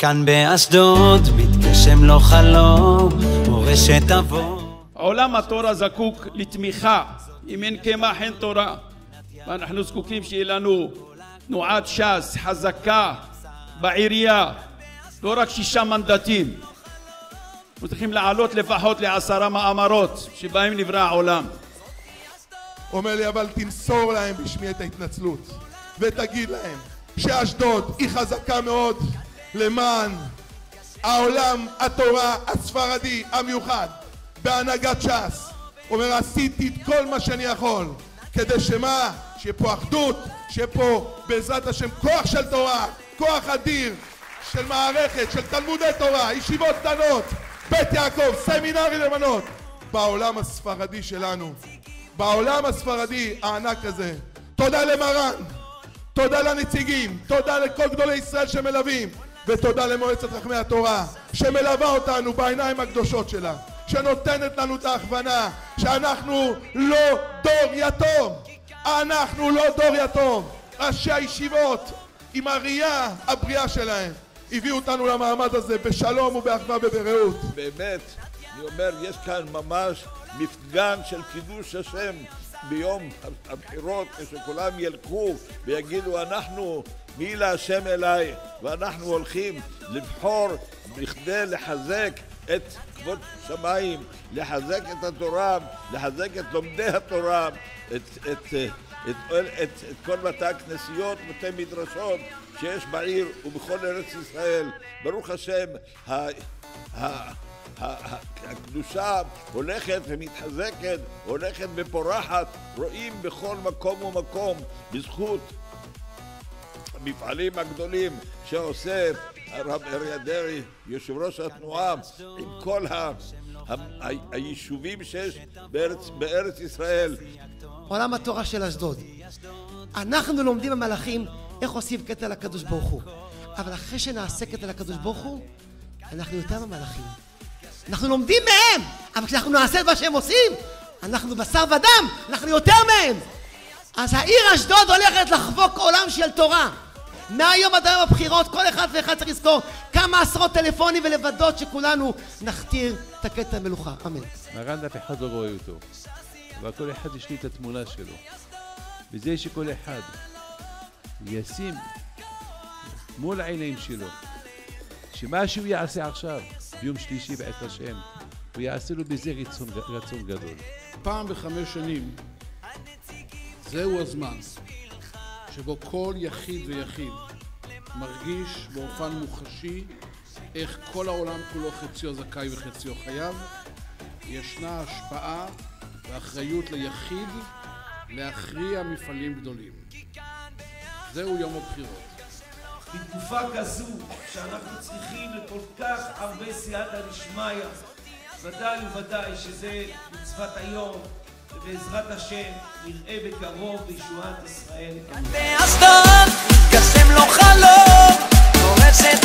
כאן באשדוד מתגשם לו חלום, מורשת תבוא. עולם התורה זקוק לתמיכה. אם אין קמח אין תורה, ואנחנו זקוקים שיהיה לנו תנועת ש"ס חזקה בעירייה, לא רק 6 מנדטים. אנחנו צריכים לעלות לפחות ל10 מאמרות שבהם נברא העולם. אומר לי, אבל תמסור להם בשמי את ההתנצלות ותגיד להם שאשדוד היא חזקה מאוד למען העולם התורה הספרדי המיוחד בהנהגת ש"ס. אומר, עשיתי את כל מה שאני יכול כדי שמה? שיהיה פה אחדות, שיהיה פה בעזרת השם כוח של תורה, כוח אדיר של מערכת, של תלמודי תורה, ישיבות קטנות, בית יעקב, סמינרי למנות בעולם הספרדי שלנו, בעולם הספרדי הענק הזה. תודה למרן, תודה לנציגים, תודה לכל גדולי ישראל שמלווים, ותודה למועצת חכמי התורה שמלווה אותנו בעיניים הקדושות שלה, שנותנת לנו את ההכוונה שאנחנו לא דור יתום, אנחנו לא דור יתום. ראשי הישיבות עם הראייה הבריאה שלהם הביאו אותנו למעמד הזה בשלום ובאחווה וברעות. באמת, אני אומר, יש כאן ממש מפגן של קידוש השם ביום הבחירות, כשכולם ילכו ויגידו אנחנו מי להשם אליי, ואנחנו הולכים לבחור בכדי לחזק את כבוד שמיים, לחזק את התורה, לחזק את לומדי התורה, את כל בתי הכנסיות, בתי מדרשות שיש בעיר ובכל ארץ ישראל. ברוך השם, הקדושה הולכת ומתחזקת, הולכת ופורחת, רואים בכל מקום ומקום בזכות המפעלים הגדולים שעושה הרב אריה דרעי, יושב ראש התנועה, עם כל היישובים שיש בארץ ישראל. עולם התורה של אשדוד, אנחנו לומדים במלאכים איך עושים קטע לקדוש ברוך הוא, אבל אחרי שנעשה קטע לקדוש ברוך הוא אנחנו יותר ממלאכים, אנחנו לומדים מהם, אבל כשאנחנו נעשה את מה שהם עושים אנחנו בשר ודם, אנחנו יותר מהם. אז העיר אשדוד הולכת לחבוק עולם של תורה. מהיום עד היום הבחירות כל אחד ואחד צריך לזכור כמה עשרות טלפונים ולוודות שכולנו נכתיר את הקטע המלוכה. אמן. מרן אף אחד לא רואה אותו, אבל כל אחד יש לי את התמונה שלו, וזה שכל אחד ישים מול העיניים שלו שמה שהוא יעשה עכשיו ביום שלישי בעת השם הוא יעשה לו בזה רצון גדול. פעם ב5 שנים זהו הזמן שבו כל יחיד ויחיד מרגיש באופן מוחשי איך כל העולם כולו חציו זכאי וחציו חייב. ישנה השפעה ואחריות ליחיד להכריע מפעלים גדולים. זהו יום הבחירות. בתקופה כזו שאנחנו צריכים לכל כך הרבה סייעתא דשמיא, ודאי וודאי שזה מצוות היום, ובעזרת השם נראה בקרוב בישועת ישראל. באשדוד מתגשם לו חלום, מורשת